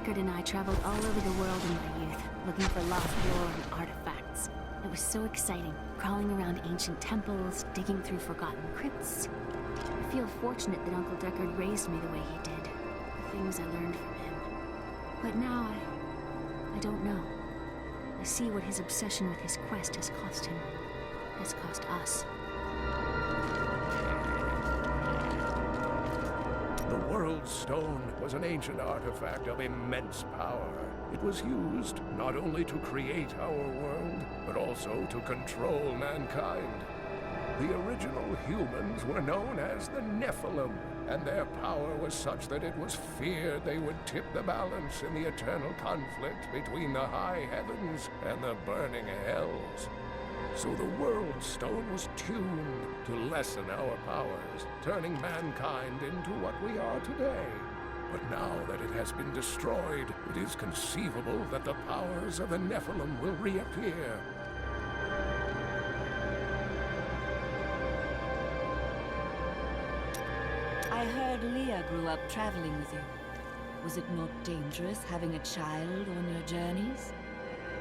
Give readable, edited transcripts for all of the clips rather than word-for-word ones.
Deckard and I traveled all over the world in my youth, looking for lost lore and artifacts. It was so exciting, crawling around ancient temples, digging through forgotten crypts. I feel fortunate that Uncle Deckard raised me the way he did, the things I learned from him. But now, I don't know. I see what his obsession with his quest has cost him, has cost us. The World Stone was an ancient artifact of immense power. It was used not only to create our world, but also to control mankind. The original humans were known as the Nephilim, and their power was such that it was feared they would tip the balance in the eternal conflict between the high heavens and the burning hells. So the World Stone was tuned to lessen our powers, turning mankind into what we are today. But now that it has been destroyed, it is conceivable that the powers of the Nephilim will reappear. I heard Leah grew up traveling with you. Was it not dangerous having a child on your journeys?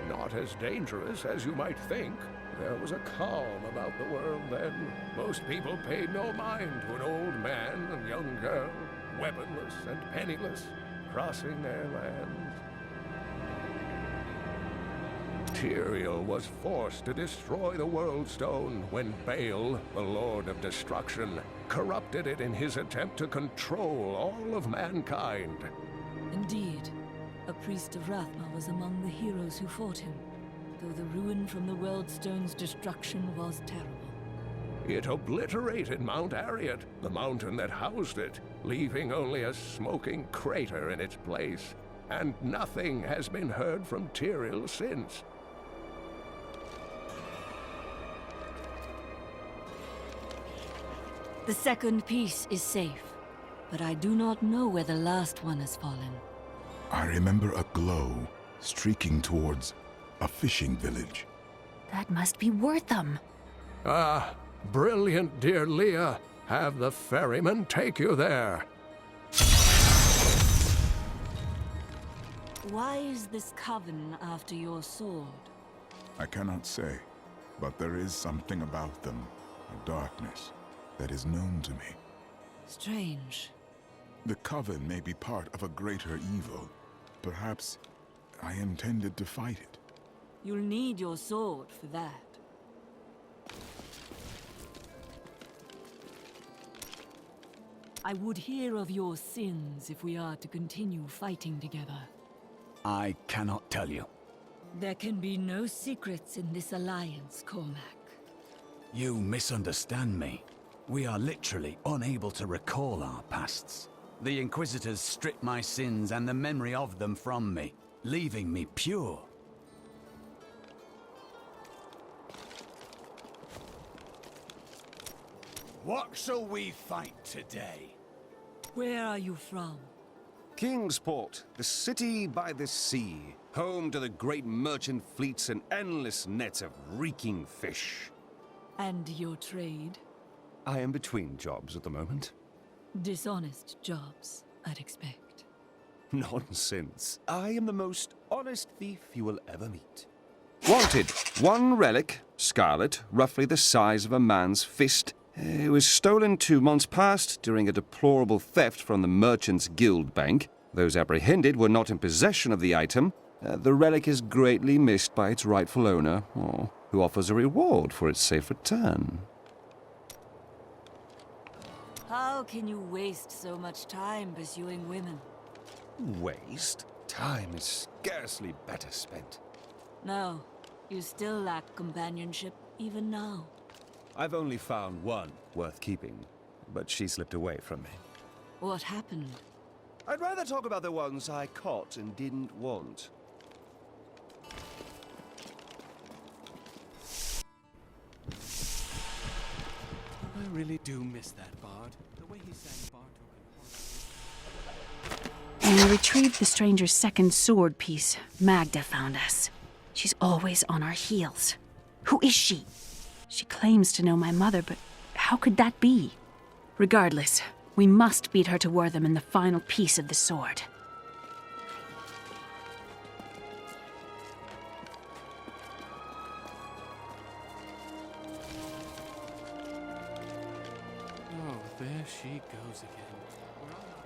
Not as dangerous as you might think. There was a calm about the world then. Most people paid no mind to an old man and young girl, weaponless and penniless, crossing their lands. Tyrael was forced to destroy the World Stone when Baal, the Lord of Destruction, corrupted it in his attempt to control all of mankind. Indeed. A priest of Rathma was among the heroes who fought him, though the ruin from the World Stone's destruction was terrible. It obliterated Mount Arreat, the mountain that housed it, leaving only a smoking crater in its place. And nothing has been heard from Tyrael since. The second piece is safe, but I do not know where the last one has fallen. I remember a glow streaking towards a fishing village. That must be Wortham. Ah, brilliant, dear Leah. Have the ferryman take you there. Why is this coven after your sword? I cannot say, but there is something about them, a darkness, that is known to me. Strange. The coven may be part of a greater evil. Perhaps I intended to fight it. You'll need your sword for that. I would hear of your sins if we are to continue fighting together. I cannot tell you. There can be no secrets in this alliance, Cormac. You misunderstand me. We are literally unable to recall our pasts. The Inquisitors stripped my sins and the memory of them from me, leaving me pure. What shall we fight today? Where are you from? Kingsport, the city by the sea, home to the great merchant fleets and endless nets of reeking fish. And your trade? I am between jobs at the moment. Dishonest jobs, I'd expect. Nonsense. I am the most honest thief you will ever meet. Wanted. One relic, scarlet, roughly the size of a man's fist. It was stolen 2 months past during a deplorable theft from the Merchants Guild Bank. Those apprehended were not in possession of the item. The relic is greatly missed by its rightful owner, who offers a reward for its safe return. How can you waste so much time pursuing women? Waste? Time is scarcely better spent. No, you still lack companionship even now. I've only found one worth keeping, but she slipped away from me. What happened? I'd rather talk about the ones I caught and didn't want. I really do miss that bard. The way he sang Bartok. When we retrieved the stranger's second sword piece, Magda found us. She's always on our heels. Who is she? She claims to know my mother, but how could that be? Regardless, we must beat her to Wortham in the final piece of the sword. she goes again. We're all not-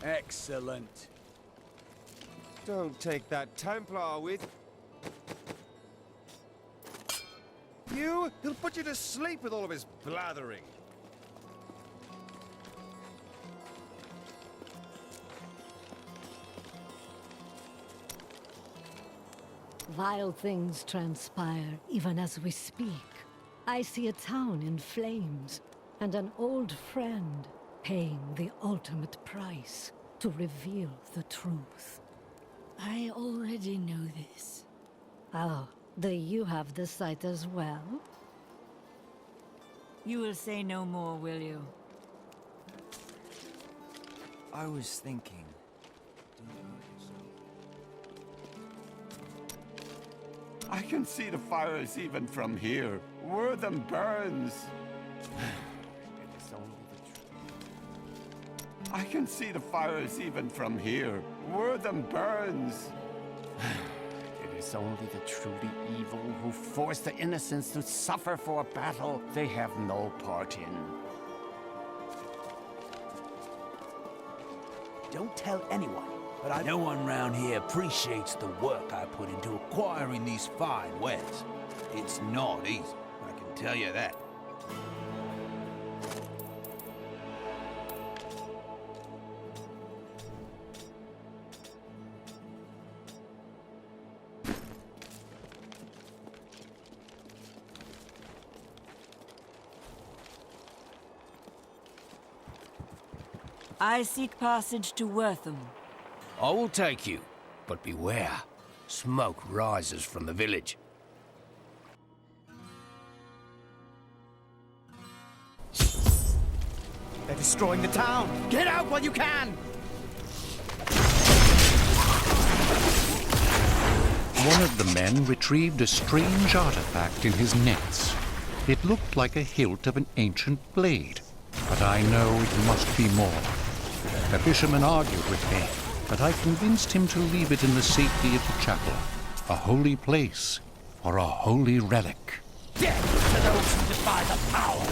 Excellent. Don't take that Templar with you. He'll put you to sleep with all of his blathering. Vile things transpire even as we speak. I see a town in flames, and an old friend paying the ultimate price to reveal the truth. I already know this. Oh, do you have the sight as well? You will say no more, will you? I was thinking. I can see the fires even from here. Wortham burns. I can see the fires even from here. Wortham burns. It is only the truly evil who force the innocents to suffer for a battle they have no part in. Don't tell anyone, but no one round here appreciates the work I put into acquiring these fine wares. It's not easy, I can tell you that. I seek passage to Wortham. I will take you, but beware. Smoke rises from the village. They're destroying the town! Get out while you can! One of the men retrieved a strange artifact in his nets. It looked like a hilt of an ancient blade, but I know it must be more. The fisherman argued with me, but I convinced him to leave it in the safety of the chapel, a holy place for a holy relic. Death to those who defy the power!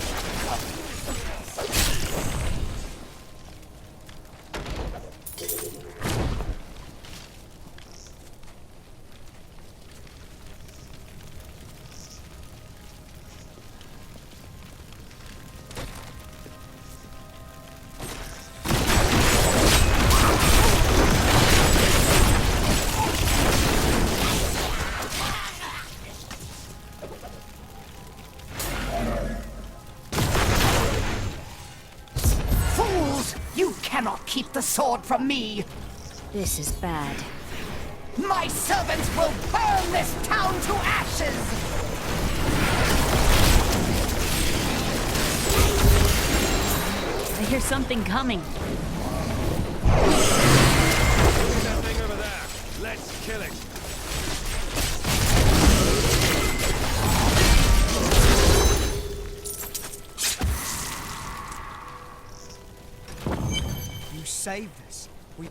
Cannot keep the sword from me! This is bad. My servants will burn this town to ashes! I hear something coming. That thing over there. Let's kill it. Save us. We...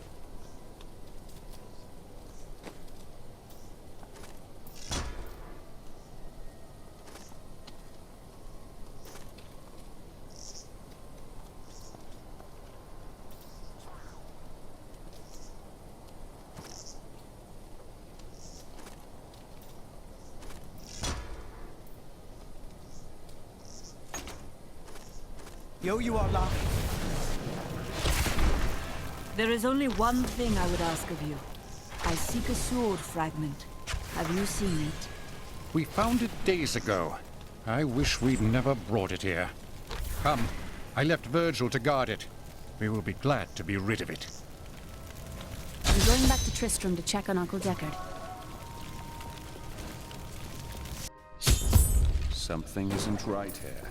Yo, you are laughing. There is only one thing I would ask of you. I seek a sword fragment. Have you seen it? We found it days ago. I wish we'd never brought it here. Come, I left Virgil to guard it. We will be glad to be rid of it. I'm going back to Tristram to check on Uncle Deckard. Something isn't right here.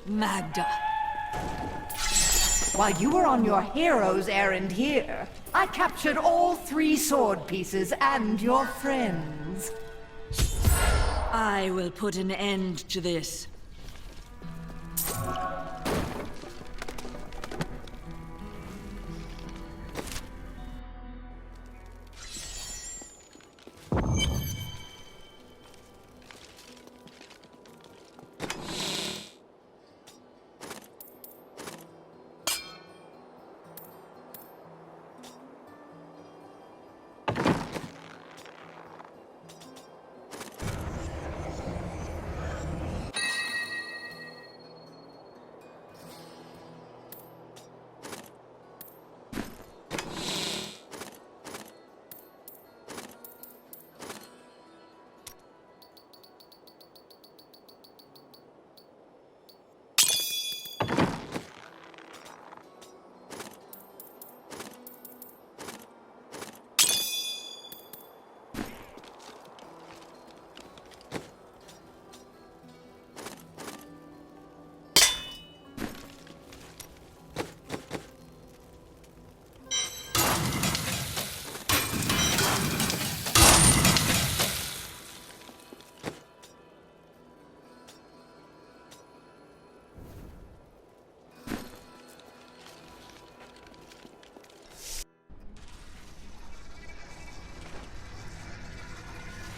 Magda. While you were on your hero's errand here, I captured all 3 sword pieces and your friends. I will put an end to this.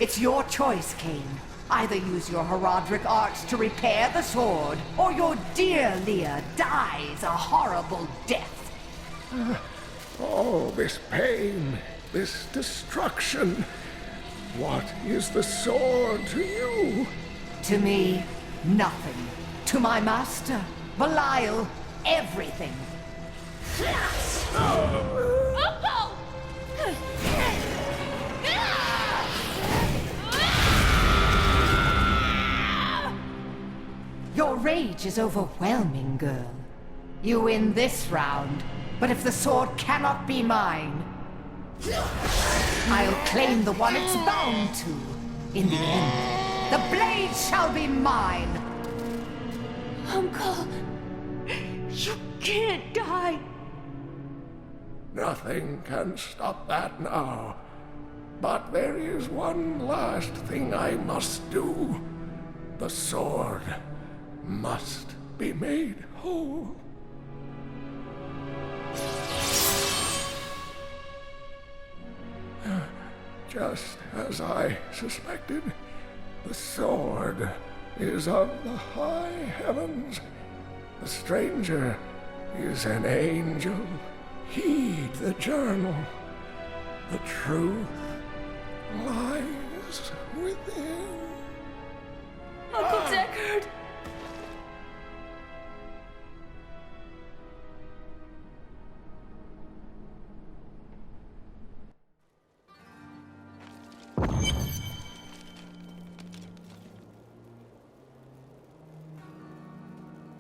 It's your choice, Cain. Either use your Herodric arts to repair the sword, or your dear Leah dies a horrible death. Oh, this pain, this destruction. What is the sword to you? To me, nothing. To my master, Belial, everything. Your rage is overwhelming, girl. You win this round, but if the sword cannot be mine, I'll claim the one it's bound to. In the end, the blade shall be mine. Uncle, you can't die. Nothing can stop that now. But there is one last thing I must do. The sword must be made whole. Just as I suspected, the sword is of the high heavens. The stranger is an angel. Heed the journal. The truth lies within. Uncle Deckard!